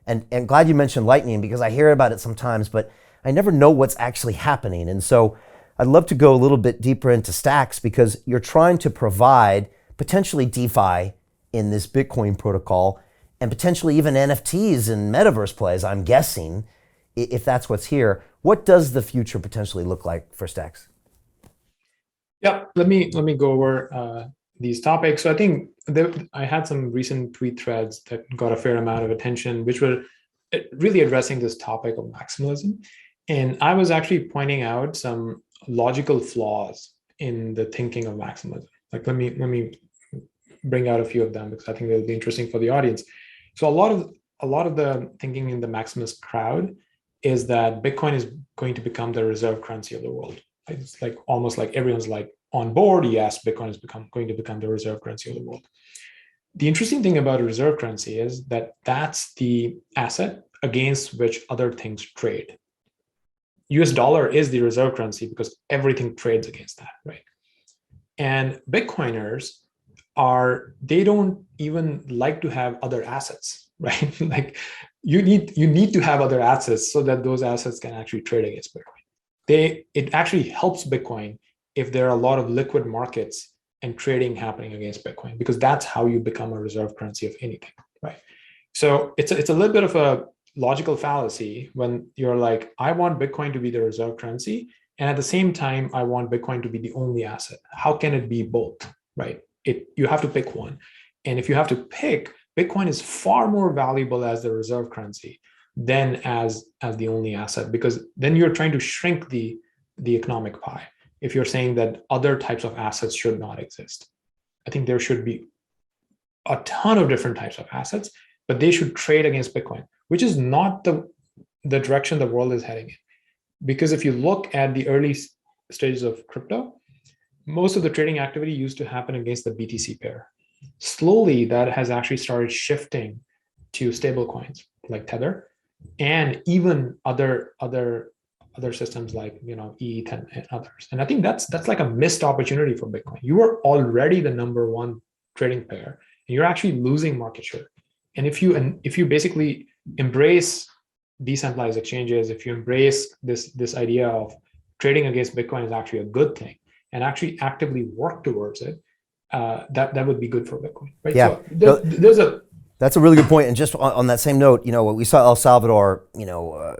And glad you mentioned Lightning because I hear about it sometimes, but I never know what's actually happening. And so I'd love to go a little bit deeper into stacks because you're trying to provide potentially DeFi in this Bitcoin protocol and potentially even NFTs and metaverse plays, I'm guessing, if that's what's here. What does the future potentially look like for stacks? Yeah, let me go over these topics. So I think I had some recent tweet threads that got a fair amount of attention, which were really addressing this topic of maximalism. And I was actually pointing out some logical flaws in the thinking of maximalism. Like let me bring out a few of them because I think they'll be interesting for the audience. So a lot of the thinking in the maximalist crowd is that Bitcoin is going to become the reserve currency of the world. It's like almost like everyone's like on board. Yes, Bitcoin is going to become the reserve currency of the world. The interesting thing about a reserve currency is that that's the asset against which other things trade. US dollar is the reserve currency because everything trades against that, right? And Bitcoiners they don't even like to have other assets, right? Like you need to have other assets so that those assets can actually trade against Bitcoin. It actually helps Bitcoin if there are a lot of liquid markets and trading happening against Bitcoin, because that's how you become a reserve currency of anything, right? So it's a little bit of a logical fallacy when you're like, I want Bitcoin to be the reserve currency, and at the same time, I want Bitcoin to be the only asset. How can it be both, right? You have to pick one, and if you have to pick, Bitcoin is far more valuable as the reserve currency than as the only asset, because then you're trying to shrink the economic pie. If you're saying that other types of assets should not exist, I think there should be a ton of different types of assets, but they should trade against Bitcoin, which is not the direction the world is heading in. Because if you look at the early stages of crypto, most of the trading activity used to happen against the BTC pair. Slowly, that has actually started shifting to stable coins like Tether, and even other systems like ETH and others. And I think that's like a missed opportunity for Bitcoin. You are already the number one trading pair, and you're actually losing market share. And if you basically embrace decentralized exchanges, if you embrace this idea of trading against Bitcoin is actually a good thing, and actually actively work towards it, that would be good for Bitcoin, right? Yeah, So no, there's a that's a really good point. And just on that same note, we saw El Salvador,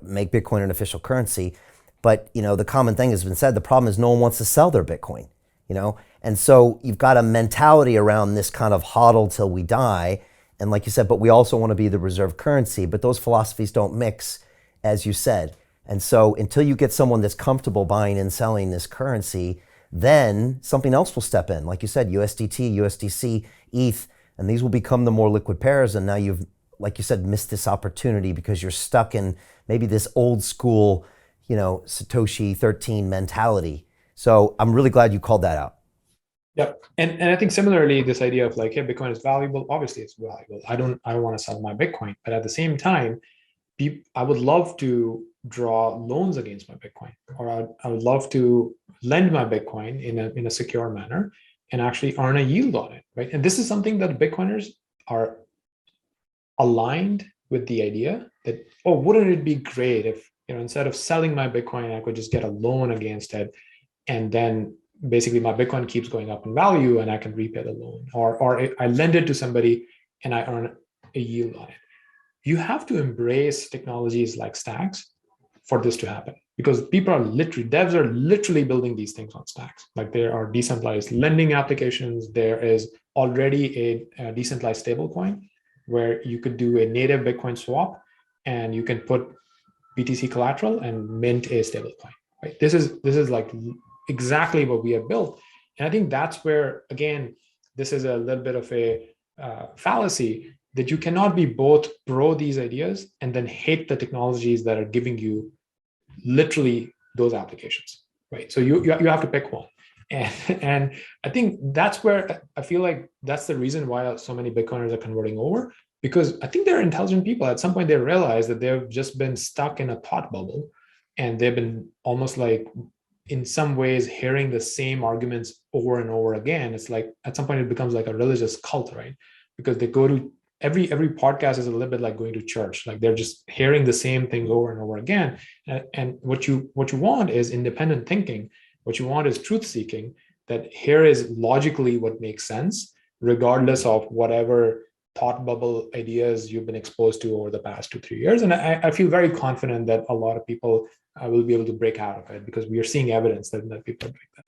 make Bitcoin an official currency, but the common thing has been said. The problem is no one wants to sell their Bitcoin, and so you've got a mentality around this kind of hodl till we die. And like you said, but we also want to be the reserve currency, but those philosophies don't mix, as you said. And so until you get someone that's comfortable buying and selling this currency, then something else will step in. Like you said, USDT, USDC, ETH, and these will become the more liquid pairs. And now you've, like you said, missed this opportunity because you're stuck in maybe this old school, Satoshi 13 mentality. So I'm really glad you called that out. Yeah, and I think similarly, this idea of like, hey, Bitcoin is valuable. Obviously, it's valuable. I don't want to sell my Bitcoin, but at the same time, I would love to draw loans against my Bitcoin, or I would love to lend my Bitcoin in a secure manner and actually earn a yield on it, right? And this is something that Bitcoiners are aligned with the idea that, oh, wouldn't it be great if instead of selling my Bitcoin, I could just get a loan against it, and then basically my Bitcoin keeps going up in value and I can repay the loan, or I lend it to somebody and I earn a yield on it. You have to embrace technologies like stacks for this to happen, because devs are literally building these things on stacks. Like there are decentralized lending applications. There is already a decentralized stablecoin where you could do a native Bitcoin swap and you can put BTC collateral and mint a stablecoin. Right? This is like exactly what we have built, and I think that's where, again, this is a little bit of a fallacy, that you cannot be both pro these ideas and then hate the technologies that are giving you literally those applications, right? So you have to pick one, and I think that's where I feel like that's the reason why so many Bitcoiners are converting over, because I think they're intelligent people. At some point, they realize that they've just been stuck in a thought bubble, and they've been almost like, in some ways, hearing the same arguments over and over again. It's like at some point it becomes like a religious cult, right? Because they go to every podcast is a little bit like going to church. Like they're just hearing the same things over and over again. And what you want is independent thinking. What you want is truth seeking. That here is logically what makes sense, regardless of whatever thought bubble ideas you've been exposed to over the past 2-3 years. And I feel very confident that a lot of people will be able to break out of it, because we are seeing evidence that people break that.